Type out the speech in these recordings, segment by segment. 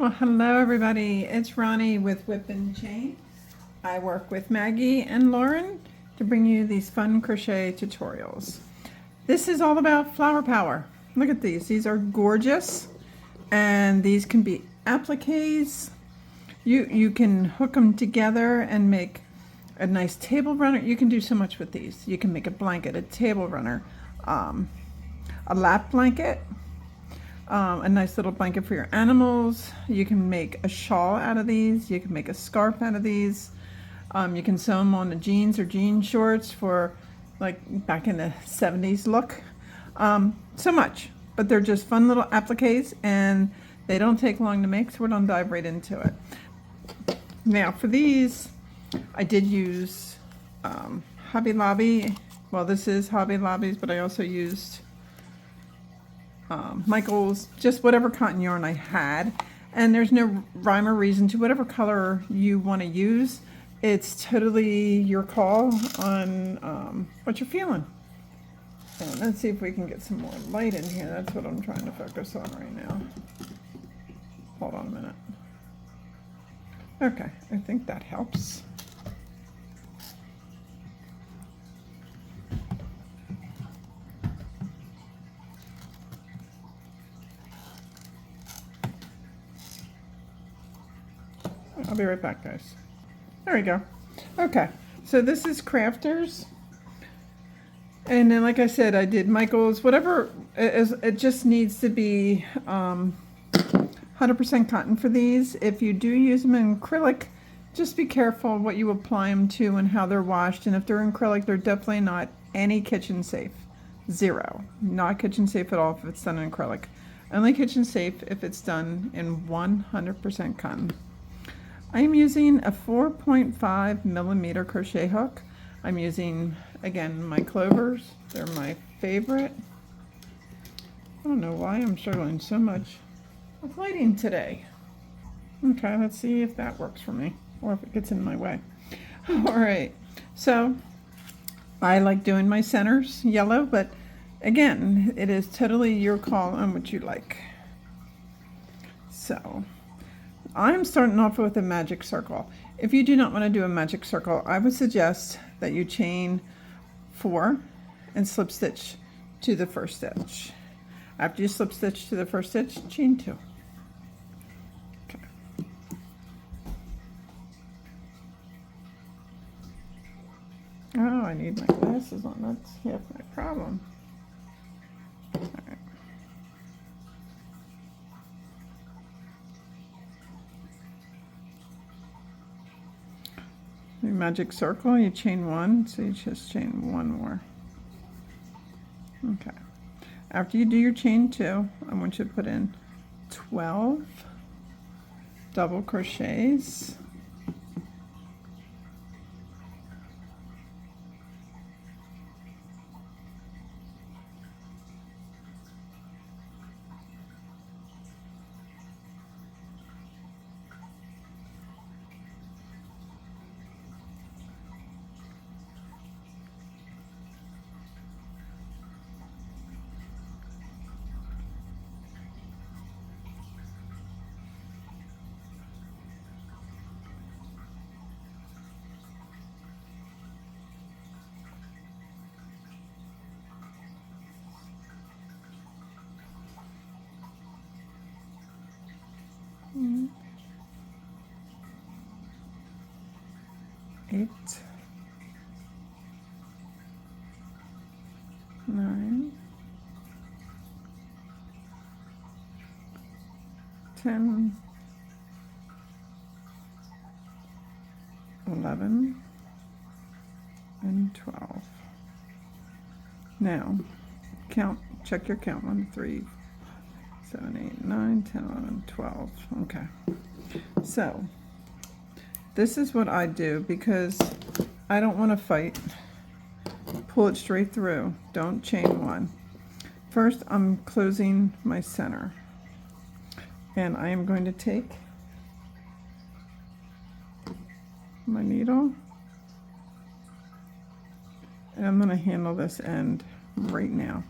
Well, hello everybody. It's Ronnie with Whip and Chain. I work with Maggie and Lauren to bring you these fun crochet tutorials. This is all about flower power. Look at these. These are gorgeous, and these can be appliques. You can hook them together and make a nice table runner. You can do so much with these. You can make a blanket, a table runner, a lap blanket. A nice little blanket for your animals. You can make a shawl out of these. You can make a scarf out of these. You can sew them on the jeans or jean shorts for like back in the 70s look. So much, but they're just fun little appliques and they don't take long to make, so we're gonna dive right into it. Now for these, I did use Hobby Lobby. Well, this is Hobby Lobby's, but I also used Michael's, just whatever cotton yarn I had, and there's no rhyme or reason to whatever color you want to use. It's totally your call on what you're feeling. And let's see if we can get some more light in here. That's what I'm trying to focus on right now. Hold on a minute. Okay, I think that helps. I'll be right back, guys. There we go. Okay, so this is Crafters. And then, like I said, I did Michael's, whatever, it just needs to be 100% cotton for these. If you do use them in acrylic, just be careful what you apply them to and how they're washed. And if they're in acrylic, they're definitely not any kitchen safe. Zero. Not kitchen safe at all if it's done in acrylic. Only kitchen safe if it's done in 100% cotton. I am using a 4.5 millimeter crochet hook. I'm using, again, my clovers. They're my favorite. I don't know why I'm struggling so much with lighting today. Okay, let's see if that works for me or if it gets in my way. All right, so I like doing my centers yellow, but again, it is totally your call on what you like. So I'm starting off with a magic circle. If you do not want to do a magic circle, I would suggest that you chain 4 and slip stitch to the first stitch. After you slip stitch to the first stitch, chain 2. Okay. Oh, I need my glasses on. That's half my problem. All right. Your magic circle, you chain 1, so you just chain 1 more. Okay. After you do your chain 2, I want you to put in 12 double crochets. Eight, 9, 10, 11, and 12. Now, count, check your count. 1, 2, 3, 7, 8, 9, 10, 11, 12. Okay. So, this is what I do because I don't want to fight. Pull it straight through. Don't chain 1. First, I'm closing my center. And I am going to take my needle and I'm going to handle this end right now.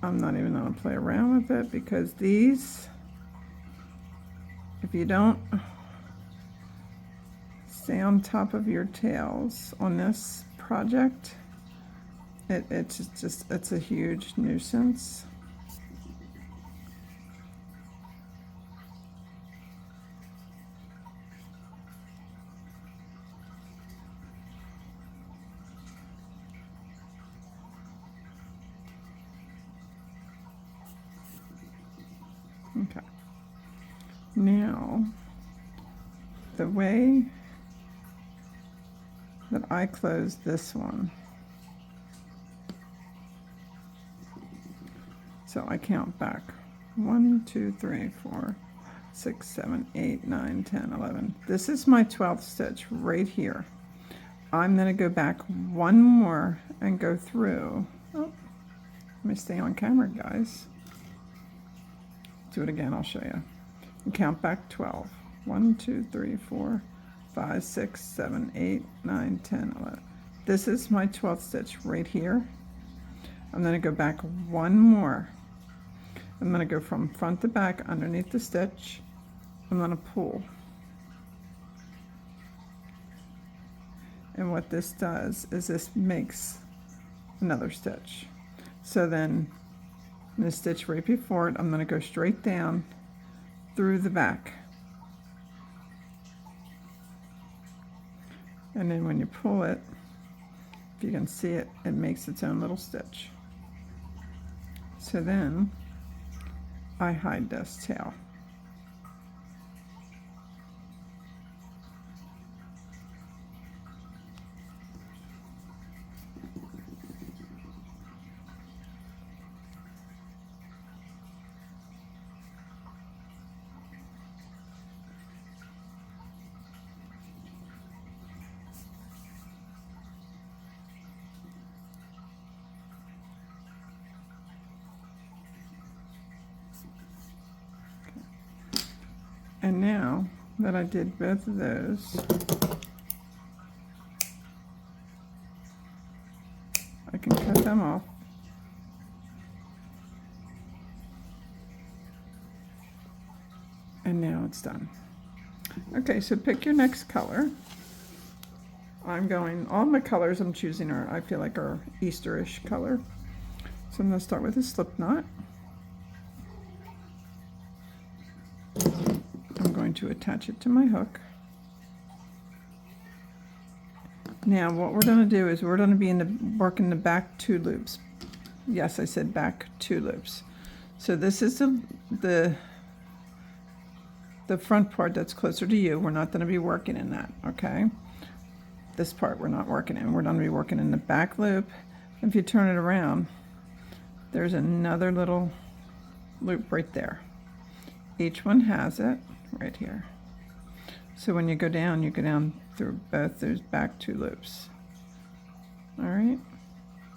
I'm not even going to play around with it because these if you don't stay on top of your tails on this project, it's a huge nuisance. Okay. Now, the way that I close this one, so I count back 1, 2, 3, 4, 6, 7, 8, 9, 10, 11. This is my 12th stitch right here. I'm going to go back one more and go through. Oh, let me stay on camera, guys. Do it again, I'll show you. And count back 12. 1, 2, 3, 4, 5, 6, 7, 8, 9, 10, 11. This is my 12th stitch right here. I'm going to go back one more. I'm going to go from front to back underneath the stitch. I'm going to pull. And what this does is this makes another stitch. So then in the stitch right before it, I'm going to go straight down through the back. And then when you pull it, if you can see it, it makes its own little stitch. So then I hide this tail. And now that I did both of those, I can cut them off. And now it's done. Okay, so pick your next color. All my colors I'm choosing I feel like are Easterish color. So I'm going to start with a slip knot. I'm going to attach it to my hook. Now what we're going to do is we're going to be working the back 2 loops. Yes, I said back 2 loops. So this is the front part that's closer to you. We're not going to be working in that, okay? This part we're not working in. We're going to be working in the back loop. If you turn it around, there's another little loop right there. Each one has it right here. So when you go down through both those back 2 loops. All right?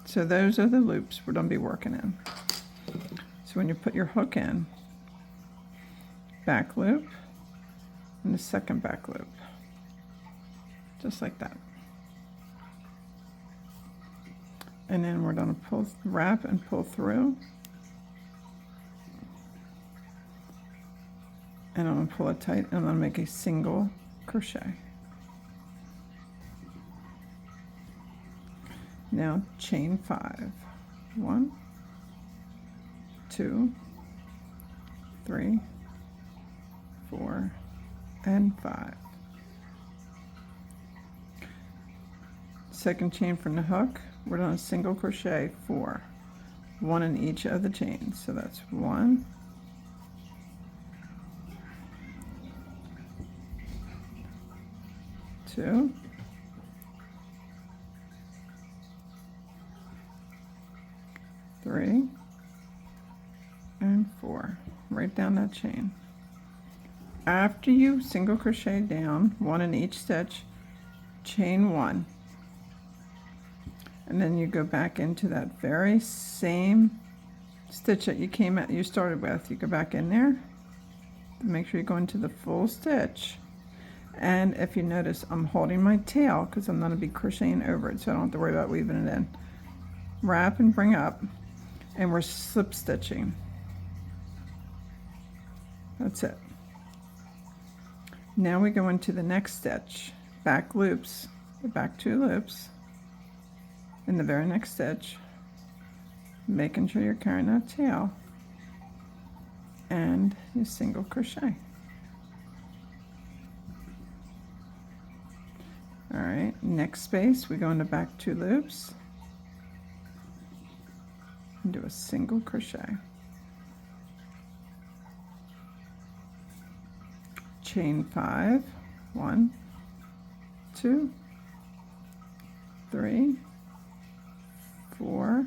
So those are the loops we're going to be working in. So when you put your hook in, back loop, and the second back loop. Just like that. And then we're going to wrap and pull through. And I'm going to pull it tight, and I'm going to make a single crochet. Now chain 5. 1, 2, 3, 4, and 5. Second chain from the hook, we're going to single crochet 4, 1 in each of the chains. So that's 1, 2, 3, and 4. Right down that chain. After you single crochet down 1 in each stitch, chain 1, and then you go back into that very same stitch that you started with. You go back in there, make sure you go into the full stitch. And if you notice, I'm holding my tail because I'm going to be crocheting over it, so I don't have to worry about weaving it in. Wrap and bring up, and we're slip stitching. That's it. Now we go into the next stitch, back loops, the back 2 loops in the very next stitch, making sure you're carrying that tail, and you single crochet. All right, next space we go into back 2 loops and do a single crochet. Chain 5, 1, 2, 3, 4,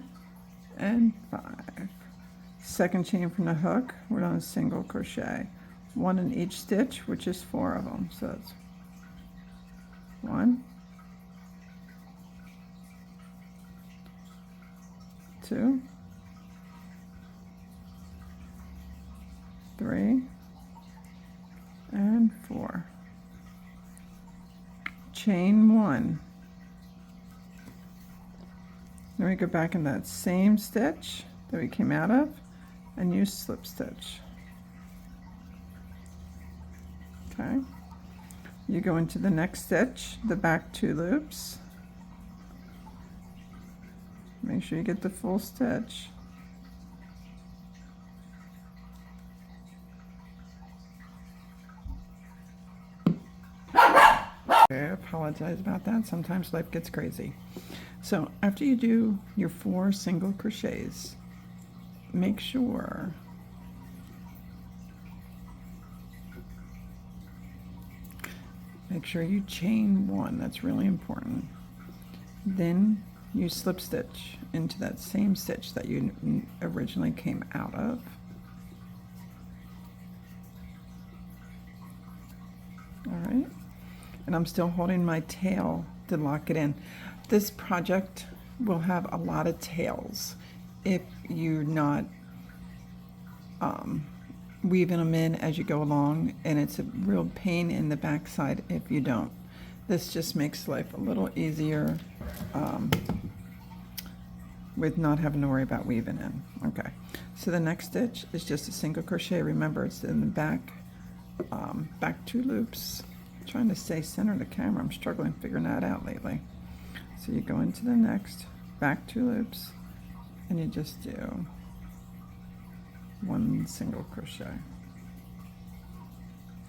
and 5. Second chain from the hook, we're on a single crochet, 1 in each stitch, which is 4 of them. So it's 1, 2, 3, and 4. Chain 1. Then we go back in that same stitch that we came out of and use slip stitch. Okay. You go into the next stitch, the back 2 loops. Make sure you get the full stitch. I apologize about that. Sometimes life gets crazy. So after you do your 4 single crochets, make sure you chain 1. That's really important. Then you slip stitch into that same stitch that you originally came out of. All right. And I'm still holding my tail to lock it in. This project will have a lot of tails if you're not weaving them in as you go along, and it's a real pain in the backside if you don't. This just makes life a little easier with not having to worry about weaving in. Okay, so the next stitch is just a single crochet. Remember, it's in the back 2 loops. Trying to stay center of the camera. I'm struggling figuring that out lately. So you go into the next back 2 loops and you just do 1 single crochet.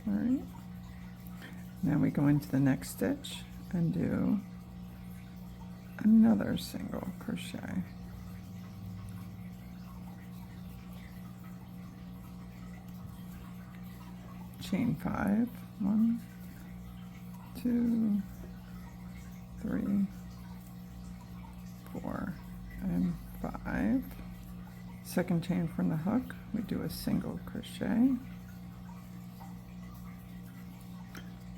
All right. Now we go into the next stitch and do another single crochet. Chain 5, 1, 2, 3, 4, and 5. Second chain from the hook, we do a single crochet.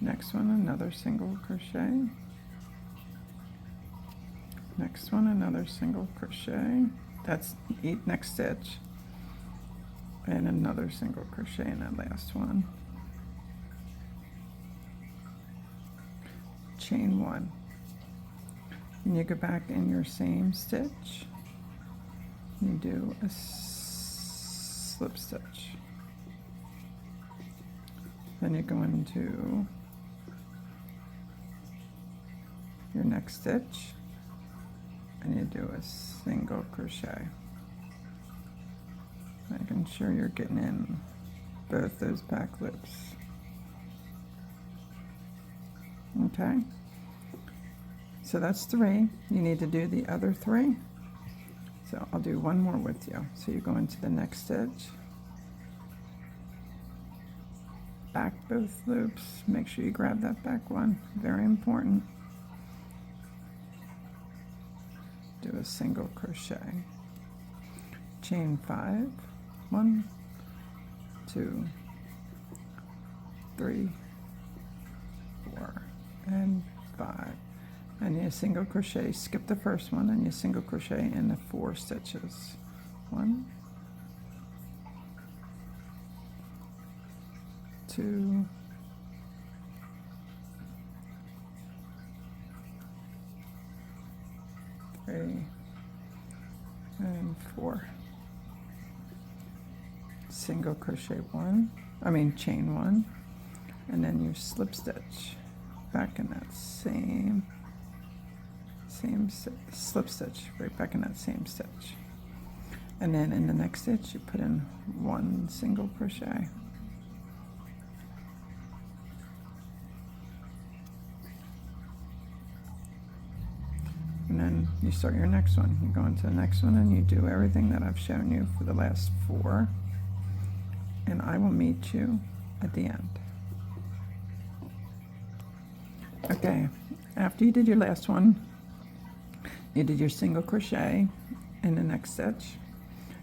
Next one, another single crochet. Next one, another single crochet. That's next stitch. And another single crochet in that last one. Chain 1, and you go back in your same stitch, you do a slip stitch, then you go into your next stitch and you do a single crochet, making sure you're getting in both those back loops. Okay, so that's 3. You need to do the other 3. So I'll do one more with you. So you go into the next stitch, back both loops. Make sure you grab that back one. Very important. Do a single crochet. Chain 5. 1, 2, 3, 4. And 5, and you single crochet, skip the first one and you single crochet in the 4 stitches. 1, 2, 3, and 4. Single crochet 1, chain 1, and then you slip stitch back in that same slip stitch right back in that same stitch, and then in the next stitch you put in 1 single crochet. And then you start your next one. You go into the next one and you do everything that I've shown you for the last 4, and I will meet you at the end. Okay, after you did your last one, you did your single crochet in the next stitch,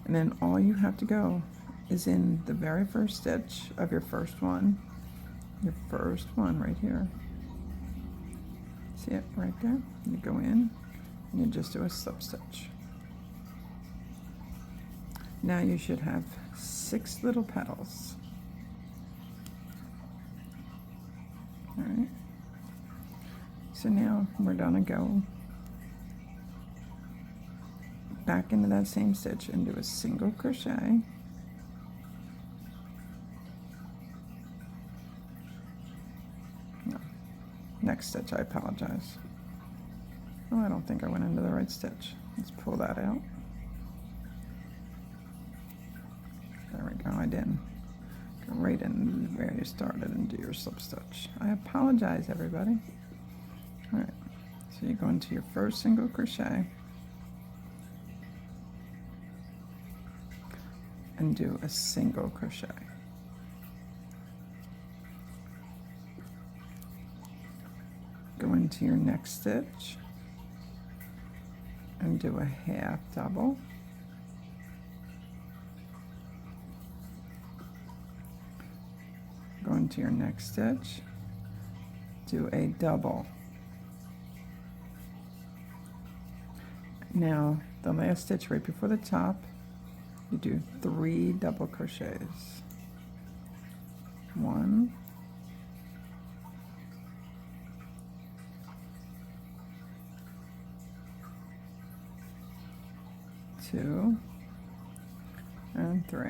and then all you have to go is in the very first stitch of your first one right here. See it right there? You go in and you just do a slip stitch. Now you should have 6 little petals. All right. So now we're gonna go back into that same stitch and do a single crochet. No, next stitch, I apologize. Oh, I don't think I went into the right stitch. Let's pull that out. There we go, I didn't. Go right in where you started and do your slip stitch. I apologize, everybody. All right, so you go into your first single crochet and do a single crochet. Go into your next stitch and do a half double. Go into your next stitch, do a double. Now, the last stitch right before the top, you do 3 double crochets. 1, 2, and 3.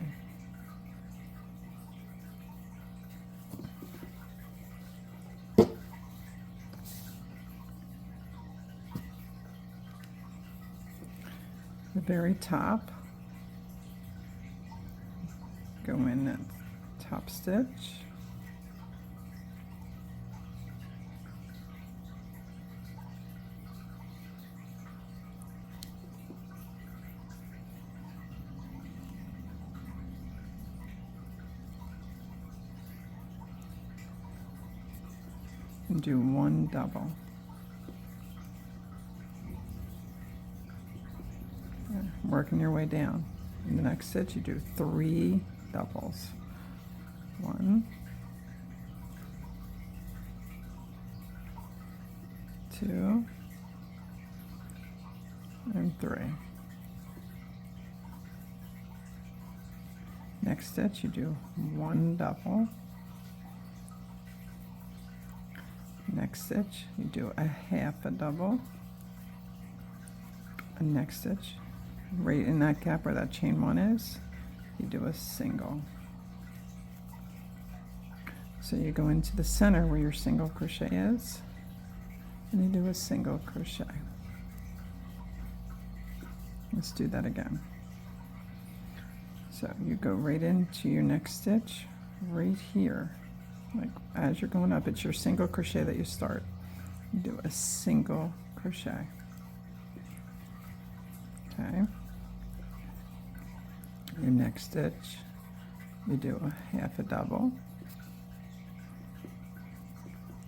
The very top, go in that top stitch, and do 1 double. Working your way down. In the next stitch, you do 3 doubles. 1, 2, and 3. Next stitch, you do 1 double. Next stitch, you do a half a double. And next stitch, right in that gap where that chain 1 is, you do a single. So you go into the center where your single crochet is, and you do a single crochet. Let's do that again. So you go right into your next stitch right here. Like as you're going up, it's your single crochet that you start. You do a single crochet. Okay. Your next stitch, you do a half a double.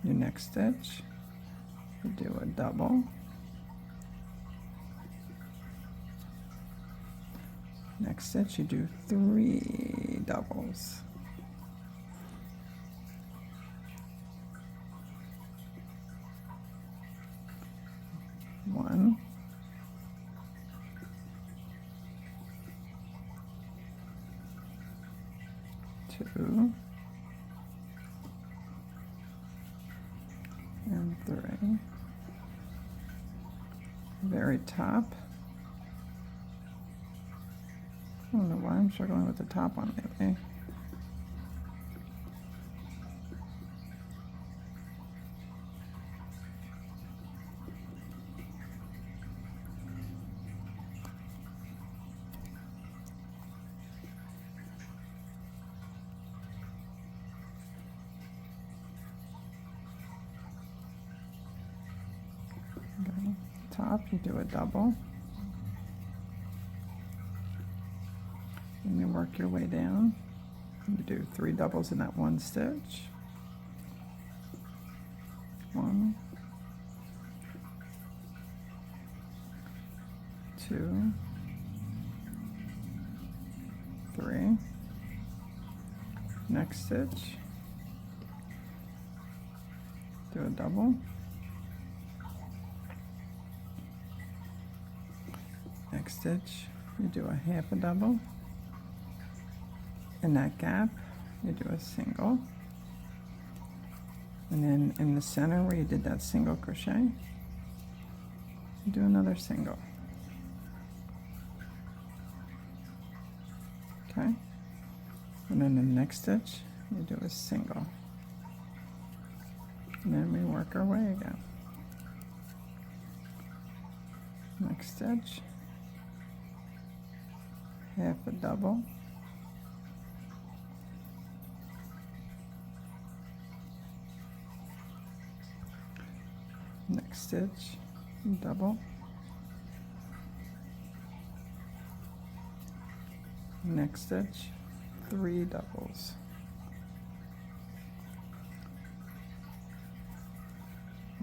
Your next stitch, you do a double. Next stitch, you do 3 doubles. One, 2, and 3. Very top. I don't know why I'm struggling with the top one lately. top, you do a double. And you work your way down. You do 3 doubles in that one stitch. 1, 2, 3. Next stitch, do a double. Next stitch, you do a half a double. In that gap, you do a single. And then in the center where you did that single crochet, you do another single. Okay? And then the next stitch, you do a single. And then we work our way again. Next stitch, half a double. Next stitch, double. Next stitch, 3 doubles.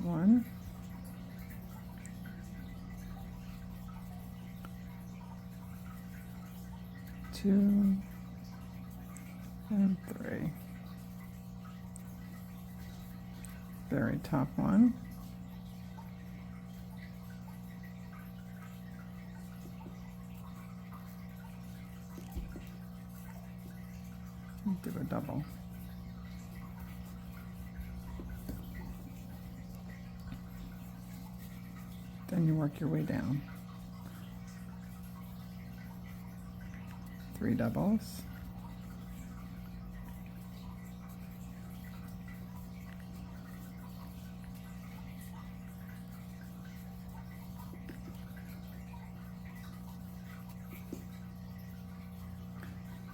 One, two, and 3. Very top one. Do a double. Then you work your way down. 3 doubles.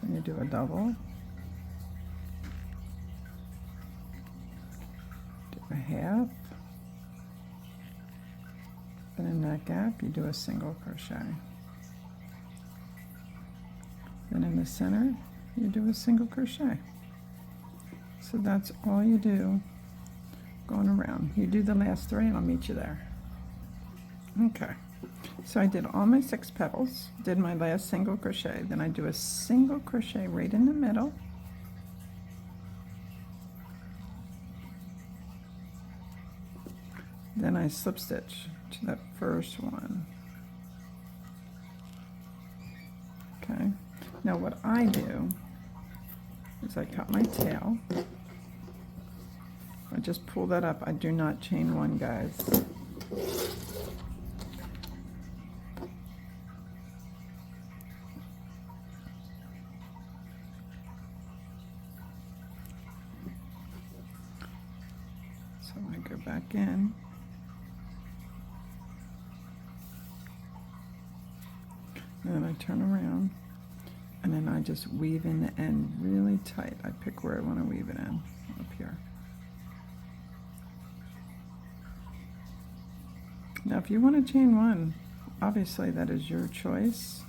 Then you do a double. A half, and in that gap you do a single crochet. Then in the center you do a single crochet. So that's all you do going around. You do the last 3 and I'll meet you there. Okay, so I did all my 6 petals, did my last single crochet, then I do a single crochet right in the middle. Then I slip stitch to that first one. Okay, now what I do is I cut my tail. I just pull that up. I do not chain 1, guys. So I go back in. And then I turn around, and then I just weave in the end really tight. I pick where I want to weave it in, up here. Now if you want to chain 1, obviously that is your choice.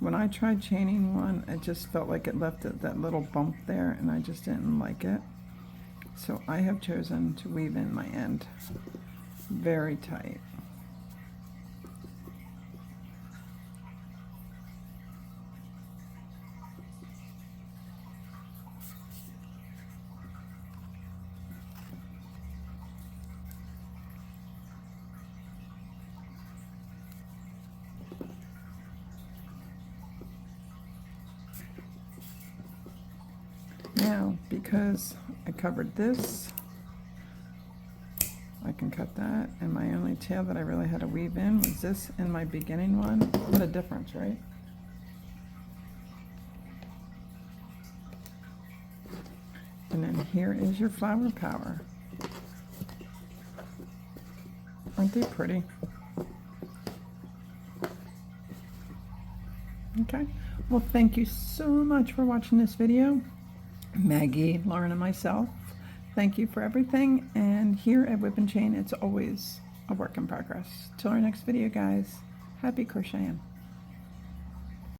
When I tried chaining 1, it just felt like it left that little bump there, and I just didn't like it. So I have chosen to weave in my end very tight. Now, because I covered this, I can cut that, and my only tail that I really had to weave in was this in my beginning one. What a difference, right? And then here is your flower power. Aren't they pretty? Okay, well, thank you so much for watching this video. Maggie, Lauren, and myself, thank you for everything. And here at Whip and Chain, it's always a work in progress. Till our next video, guys. Happy crocheting.